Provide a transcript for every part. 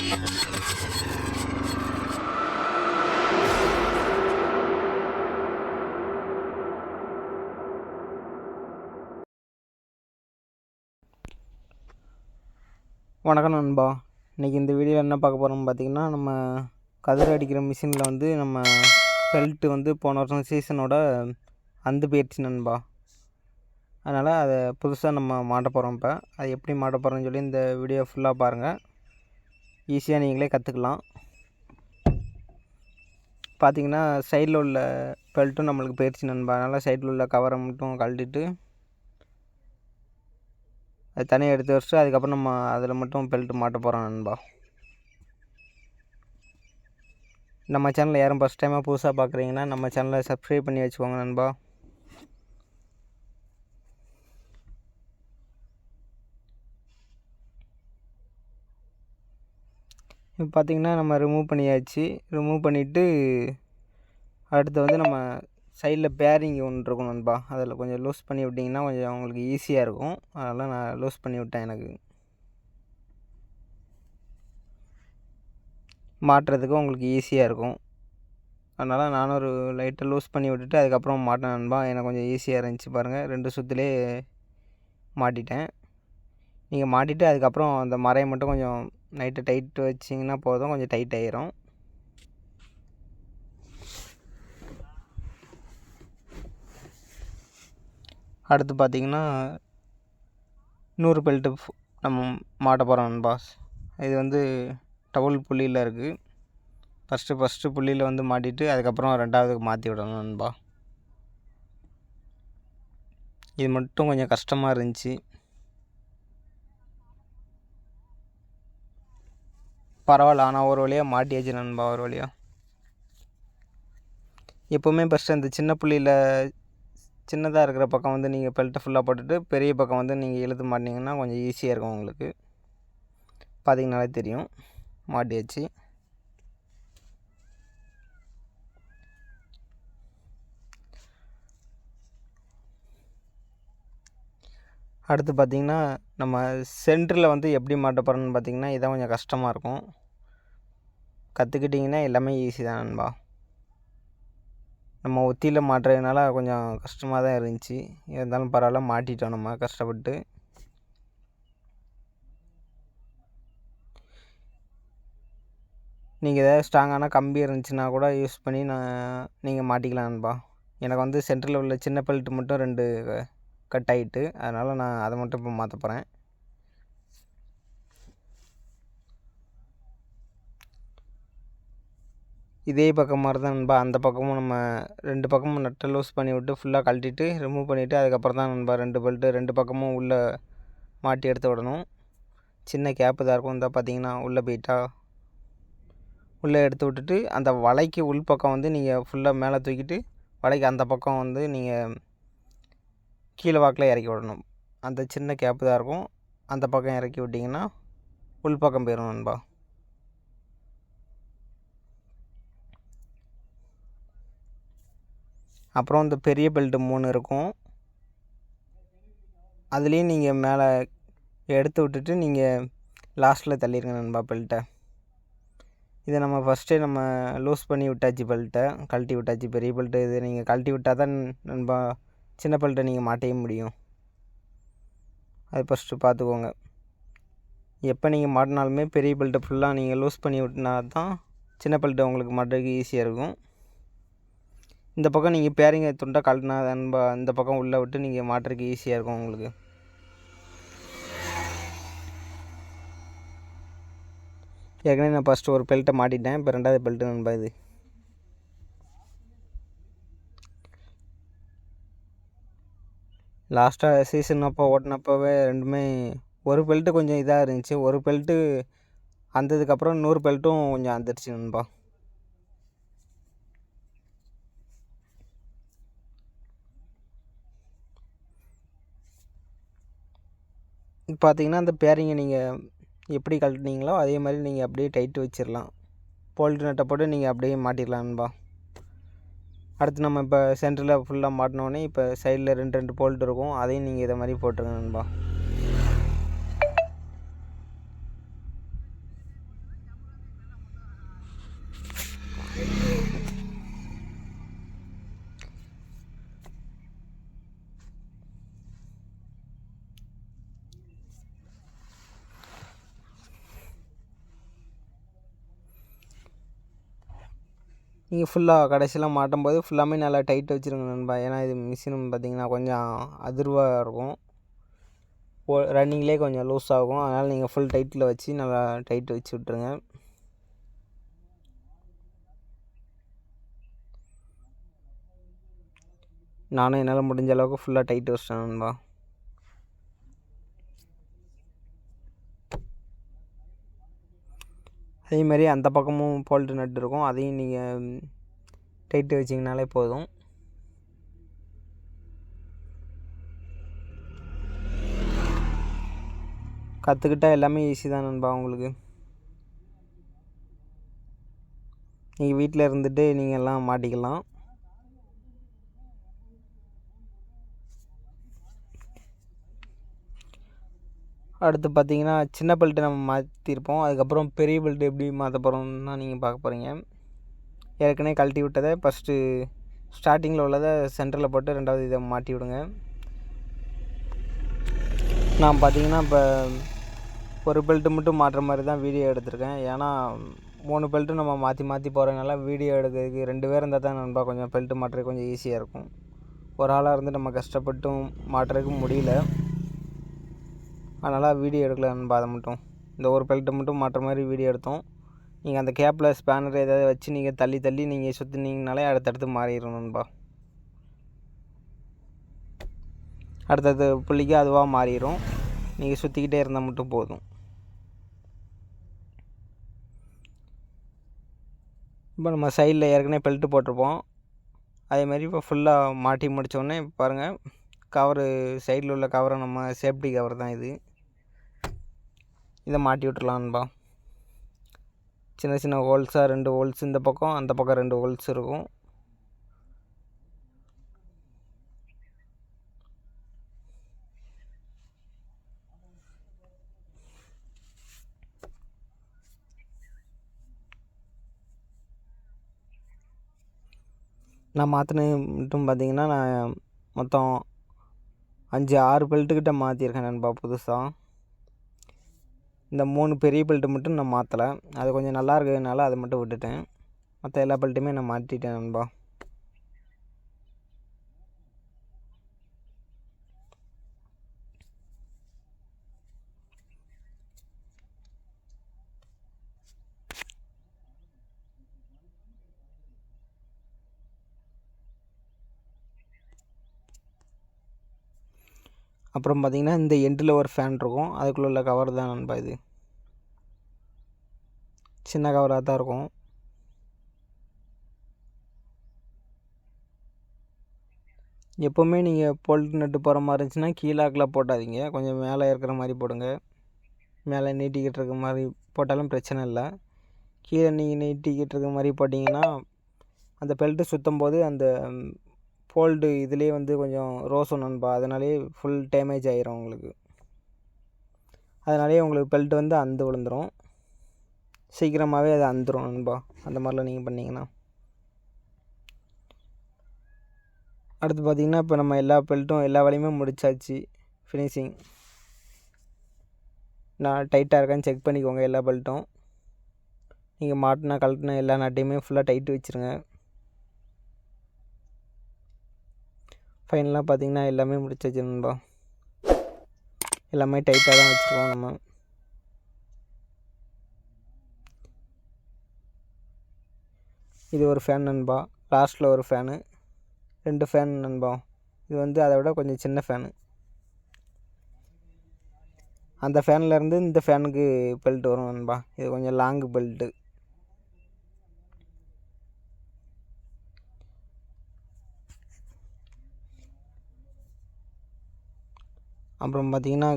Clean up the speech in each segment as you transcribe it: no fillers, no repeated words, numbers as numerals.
வணக்கம் நண்பா. இன்றைக்கி இந்த வீடியோ என்ன பார்க்க போகிறோம்னு பார்த்திங்கன்னா, நம்ம கதிர் அடிக்கிற மிஷினில் வந்து நம்ம பெல்ட்டு வந்து போன வருஷம் சீசனோட அந்து போயிடுச்சு நண்பா. அதனால் அதை புதுசாக நம்ம மாட்ட போகிறோம். இப்போ அது எப்படி மாட்ட போகிறோம்னு சொல்லி இந்த வீடியோ ஃபுல்லாக பாருங்கள். ஈஸியாக நீங்களே கற்றுக்கலாம். பார்த்திங்கன்னா சைடில் உள்ள பெல்ட்டும் நம்மளுக்கு போயிடுச்சு நண்பா. அதனால் சைடில் உள்ள கவரை மட்டும் கழட்டிட்டு அது தனியாக எடுத்து வச்சுட்டு அதுக்கப்புறம் நம்ம அதில் மட்டும் பெல்ட்டு மாட்ட போகிறோம் நண்பா. நம்ம சேனலில் யாரும் ஃபஸ்ட் டைமாக புதுசாக பார்க்குறீங்கன்னா நம்ம சேனலை சப்ஸ்கிரைப் பண்ணி வச்சுக்கோங்க நண்பா. இப்போ பார்த்திங்கன்னா நம்ம ரிமூவ் பண்ணியாச்சு. ரிமூவ் பண்ணிவிட்டு அடுத்து வந்து நம்ம சைடில் பேரிங் ஒன்று இருக்கும் நண்பா. அதில் கொஞ்சம் லூஸ் பண்ணி விட்டிங்கன்னா கொஞ்சம் உங்களுக்கு ஈஸியாக இருக்கும். அதனால் நான் லூஸ் பண்ணி விட்டேன். எனக்கு மாட்டுறதுக்கு உங்களுக்கு ஈஸியாக இருக்கும். அதனால் நானும் ஒரு லைட்டாக லூஸ் பண்ணி விட்டுட்டு அதுக்கப்புறம் மாட்டேன் நண்பா. எனக்கு கொஞ்சம் ஈஸியாக இருந்துச்சு. பாருங்கள், 2 சுற்றுலே மாட்டிட்டேன். நீங்கள் மாட்டிட்டு அதுக்கப்புறம் அந்த மரையை மட்டும் கொஞ்சம் நைட்டு டைட் வச்சிங்கன்னா போதும், கொஞ்சம் டைட் ஆகிரும். அடுத்து பார்த்திங்கன்னா 100 பெல்ட்டு நம்ம மாட்ட போகிறோம் நண்பா. இது வந்து டபுள் புள்ளியில் இருக்குது. ஃபஸ்ட்டு புள்ளியில் வந்து மாட்டிட்டு அதுக்கப்புறம் 2வதுக்கு மாற்றி விடணும் நண்பா. இது மட்டும் கொஞ்சம் கஷ்டமாக இருந்துச்சு. பரவாயில்ல, ஆனால் ஒரு வழியாக மாட்டியாச்சு நண்பா. ஒரு வழியாக எப்போவுமே ஃபஸ்ட்டு அந்த சின்ன புள்ளியில் சின்னதாக இருக்கிற பக்கம் வந்து நீங்கள் பெல்ட்டை ஃபுல்லாக போட்டுட்டு பெரிய பக்கம் வந்து நீங்கள் இழுத்து மாட்டினீங்கன்னா கொஞ்சம் ஈஸியாக இருக்கும் உங்களுக்கு. பார்த்திங்கனாலே தெரியும், மாட்டியாச்சு. அடுத்து பார்த்திங்கன்னா நம்ம சென்டரில் வந்து எப்படி மாட்ட போகிறோன்னு பார்த்திங்கன்னா இதான் கொஞ்சம் கஷ்டமாக இருக்கும். கற்றுக்கிட்டிங்கன்னா எல்லாமே ஈஸி தான் நண்பா. நம்ம ஒத்தியில் மாட்டுறதுனால கொஞ்சம் கஷ்டமாக தான் இருந்துச்சு. இருந்தாலும் பரவாயில்ல, மாட்டிட்டோம் நம்ம கஷ்டப்பட்டு. நீங்கள் ஏதாவது ஸ்ட்ராங்கான கம்பி இருந்துச்சுன்னா கூட யூஸ் பண்ணி நீங்கள் மாட்டிக்கலாம் நண்பா. எனக்கு வந்து சென்டரில் உள்ள சின்ன பெல்ட்டு மட்டும் 2 கட் ஆகிட்டு, அதனால் நான் அதை மட்டும் இப்போ மாற்ற போகிறேன். இதே பக்கம் மாதிரி தான் நண்பா. அந்த பக்கமும் நம்ம 2 பக்கமும் நட்டை லூஸ் பண்ணி விட்டு ஃபுல்லாக கழட்டிட்டு ரிமூவ் பண்ணிவிட்டு அதுக்கப்புறம் தான் நண்பா 2 பெல்ட்டு 2 பக்கமும் உள்ளே மாட்டி எடுத்து விடணும். சின்ன கேப்பு தான் இருக்கும். இந்த பார்த்திங்கன்னா உள்ளே போயிட்டா உள்ளே எடுத்து விட்டுட்டு அந்த வலைக்கு உள் பக்கம் வந்து நீங்கள் ஃபுல்லாக மேலே தூக்கிட்டு வலைக்கு அந்த பக்கம் வந்து நீங்கள் கீழே வாக்கில் இறக்கி விடணும். அந்த சின்ன கேப்பு தான் இருக்கும். அந்த பக்கம் இறக்கி விட்டிங்கன்னா உள் பக்கம் போயிடும் நண்பா. அப்புறம் இந்த பெரிய பெல்ட்டு 3 இருக்கும். அதுலேயும் நீங்கள் மேலே எடுத்து விட்டுட்டு நீங்கள் லாஸ்ட்டில் தள்ளிடுங்க நண்பா பெல்ட்டை. இதை நம்ம ஃபஸ்ட்டே நம்ம லூஸ் பண்ணி விட்டாச்சு, பெல்ட்டை கழட்டி விட்டாச்சு. பெரிய பெல்ட்டு இது நீங்கள் கழட்டி விட்டால் தான் நண்பா சின்ன பெல்ட்டை நீங்கள் மாட்டவே முடியும். அது ஃபஸ்ட்டு பார்த்துக்கோங்க. எப்போ நீங்கள் மாட்டினாலுமே பெரிய பெல்ட்டை ஃபுல்லாக நீங்கள் லூஸ் பண்ணி விட்டினா தான் சின்ன பெல்ட்டை உங்களுக்கு மாட்டுறதுக்கு ஈஸியாக இருக்கும். இந்த பக்கம் நீங்கள் பேரிங்க துண்டை கழட்டினா நண்பா இந்த பக்கம் உள்ளே விட்டு நீங்கள் மாட்டுறதுக்கு ஈஸியாக இருக்கும் உங்களுக்கு. ஏற்கனவே நான் ஃபஸ்ட்டு ஒரு பெல்ட்டை மாட்டிட்டேன். இப்போ 2வது பெல்ட்டு நண்பா. இது லாஸ்ட்டாக சீசன் அப்போ ஓட்டினப்போவே ரெண்டுமே ஒரு பெல்ட்டு கொஞ்சம் இதாக இருந்துச்சு. ஒரு பெல்ட்டு அந்ததுக்கப்புறம் 100 பெல்ட்டும் கொஞ்சம் அந்துருச்சு நண்பா. பார்த்திங்கன்னா அந்த பேரிங்கை நீங்கள் எப்படி கழட்டினீங்களோ அதே மாதிரி நீங்கள் அப்படியே டைட்டு வச்சிடலாம். போல்ட்டு நட்டை போட்டு நீங்கள் அப்படியே மாட்டிடலாம் நண்பா. அடுத்து நம்ம இப்போ சென்டரில் ஃபுல்லாக மாட்டினோடனே இப்போ சைடில் 2 போல்ட் இருக்கும். அதையும் நீங்கள் இதை மாதிரி போட்டுருங்க நண்பா. நீங்கள் ஃபுல்லாக கடைசியில் மாட்டும்போது ஃபுல்லாமே நல்லா டைட் வச்சுருங்க நண்பா. ஏன்னா இது மிஷின் பார்த்திங்கன்னா கொஞ்சம் அதிர்வாக இருக்கும், ரன்னிங்லேயே கொஞ்சம் லூஸ் ஆகும். அதனால் நீங்கள் ஃபுல் டைட்டில் வச்சு நல்லா டைட் வச்சு விட்ருங்க. நானும் என்னால் முடிஞ்ச அளவுக்கு ஃபுல்லாக டைட் வச்சிட்டேன் நண்பா. அதேமாதிரி அந்த பக்கமும் போல்ட்டு நட்டு இருக்கும், அதையும் நீங்கள் டைட்டு வச்சிங்கனாலே போதும். கற்றுக்கிட்டால் எல்லாமே ஈஸி தான் நண்பா உங்களுக்கு. நீங்கள் வீட்டில் இருந்துட்டு நீங்கள் எல்லாம் மாட்டிக்கலாம். அடுத்து பார்த்தீங்கன்னா சின்ன பெல்ட்டு நம்ம மாற்றிருப்போம். அதுக்கப்புறம் பெரிய பெல்ட்டு எப்படி மாற்ற போகிறோம்னு தான் நீங்கள் பார்க்க போகிறீங்க. ஏற்கனவே கழட்டி விட்டதை ஃபஸ்ட்டு ஸ்டார்டிங்கில் உள்ளதை சென்டரில் போட்டு ரெண்டாவது இதை மாட்டி விடுங்க. நான் பார்த்தீங்கன்னா இப்போ ஒரு பெல்ட்டு மட்டும் மாட்டுற மாதிரி தான் வீடியோ எடுத்திருக்கேன். ஏன்னா 3 பெல்ட்டு நம்ம மாற்றி மாற்றி போகிறதுனால வீடியோ எடுக்கிறதுக்கு 2 பேர் இருந்தால் தான் நண்பா கொஞ்சம் பெல்ட்டு மாட்டுறது கொஞ்சம் ஈஸியாக இருக்கும். ஒரு ஆளாக இருந்து நம்ம கஷ்டப்பட்டும் மாட்டுறதுக்கு முடியல, அதனால் வீடியோ எடுக்கல நண்பா. அதை மட்டும் இந்த ஒரு பெல்ட்டை மட்டும் மாட்டுற மாதிரி வீடியோ எடுத்தோம். நீங்கள் அந்த கேப்பில் ஸ்பேனர் ஏதாவது வச்சு நீங்கள் தள்ளி தள்ளி நீங்கள் சுற்றினீங்கனாலே அடுத்தடுத்து மாறிடும் நண்பா. அடுத்தது புள்ளிக்கு அதுவாக மாறிடும், நீங்கள் சுற்றிக்கிட்டே இருந்தால் மட்டும் போதும். இப்போ நம்ம சைடில் ஏற்கனவே பெல்ட்டு போட்டிருப்போம். அதேமாதிரி இப்போ ஃபுல்லாக மாட்டி முடித்தோடனே பாருங்கள், கவரு சைடில் உள்ள கவரை நம்ம சேஃப்டி கவர் தான் இது, இதை மாட்டி விட்டுறலாம்பா. சின்ன சின்ன ஹோல்ஸாக 2 ஹோல்ஸ் இந்த பக்கம், அந்த பக்கம் 2 ஹோல்ஸ் இருக்கும். நான் மாற்றினது மட்டும் பார்த்திங்கன்னா நான் மொத்தம் 5-6 பெல்ட்டுக்கிட்ட மாற்றிருக்கேன் நண்பா புதுசாக. இந்த 3 பெரிய பெல்ட்டு மட்டும் நான் மாற்றலை, அது கொஞ்சம் நல்லா இருக்கிறதுனால அதை மட்டும் விட்டுட்டேன். மற்ற எல்லா பெல்ட்டுமே நான் மாட்டிட்டேன் நண்பா. அப்புறம் பார்த்திங்கன்னா இந்த எண்டில் ஒரு ஃபேன் இருக்கும், அதுக்குள்ளே உள்ள கவர் தான் நண்பா இது. சின்ன கவராக தான் இருக்கும். எப்போவுமே நீங்கள் போல்ட் நட்டு போகிற மாதிரி இருந்துச்சுன்னா கீழாக்கில் போட்டாதீங்க, கொஞ்சம் மேலே இருக்கிற மாதிரி போடுங்க. மேலே நீட்டிக்கிட்டு இருக்க மாதிரி போட்டாலும் பிரச்சனை இல்லை. கீழே நீங்கள் நீட்டிக்கிட்டு இருக்க மாதிரி போட்டிங்கன்னா அந்த பெல்ட்டு சுற்றும் போது அந்த ஃபோல்டு இதிலே வந்து கொஞ்சம் ரோஸும் நண்பா, அதனாலே ஃபுல் டேமேஜ் ஆகிரும் உங்களுக்கு. அதனாலே உங்களுக்கு பெல்ட்டு வந்து அந்து விழுந்துடும், சீக்கிரமாகவே அது அந்துடும் நண்பா, அந்த மாதிரிலாம் நீங்கள் பண்ணிங்கன்னா. அடுத்து பார்த்திங்கன்னா இப்போ நம்ம எல்லா பெல்ட்டும் எல்லா வேலையுமே முடிச்சாச்சு, ஃபினிஷிங். நான் டைட்டாக இருக்கான்னு செக் பண்ணிக்கோங்க. எல்லா பெல்ட்டும் நீங்கள் மாட்டினா கழட்டின எல்லா நாட்டையுமே ஃபுல்லாக டைட்டு வச்சுருங்க. ஃபைனலாக பார்த்திங்கன்னா எல்லாமே முடிச்சாச்சு நண்பா, எல்லாமே டைட்டாக தான் வச்சுருக்கோம் நம்ம. இது ஒரு ஃபேன் நண்பா, லாஸ்ட்டில் ஒரு ஃபேனு, 2 ஃபேன் நண்பா. இது வந்து அதை விட கொஞ்சம் சின்ன ஃபேனு. அந்த ஃபேன்லேருந்து இந்த ஃபேனுக்கு பெல்ட் வரும் நண்பா, இது கொஞ்சம் லாங்கு பெல்ட்டு. அப்புறம் பார்த்திங்கன்னா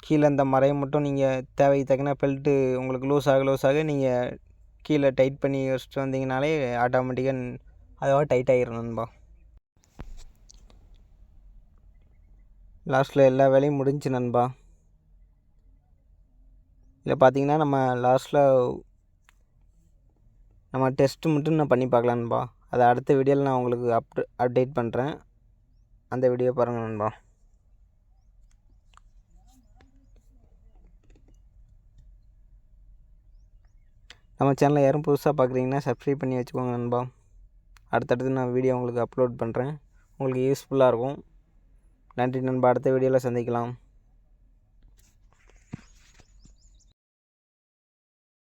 கீழே இந்த மறையை மட்டும் நீங்கள் தேவைக்கு தக்கன பெல்ட்டு உங்களுக்கு லூஸ் ஆக நீங்கள் கீழே டைட் பண்ணி வச்சுட்டு வந்தீங்கனாலே ஆட்டோமேட்டிக்காக அதுவாக டைட் ஆகிடும் நண்பா. லாஸ்ட்டில் எல்லா வேலையும் முடிஞ்சு நண்பா. இதில் பார்த்திங்கன்னா நம்ம லாஸ்ட்டில் நம்ம டெஸ்ட்டு மட்டும் நான் பண்ணி பார்க்கலாம் நண்பா, அதை அடுத்த வீடியோவில் நான் உங்களுக்கு அப்டேட் பண்ணுறேன், அந்த வீடியோ பாருங்கள் நண்பா. நம்ம சேனலை யாரும் புதுசாக பார்க்குறீங்கன்னா சப்ஸ்கிரைப் பண்ணி வச்சுக்கோங்க நண்பா. அடுத்தடுத்து நான் வீடியோ உங்களுக்கு அப்லோட் பண்ணுறேன். உங்களுக்கு யூஸ்ஃபுல்லாக இருக்கும். நன்றி நண்பா. அடுத்த வீடியோவில் சந்திக்கலாம்.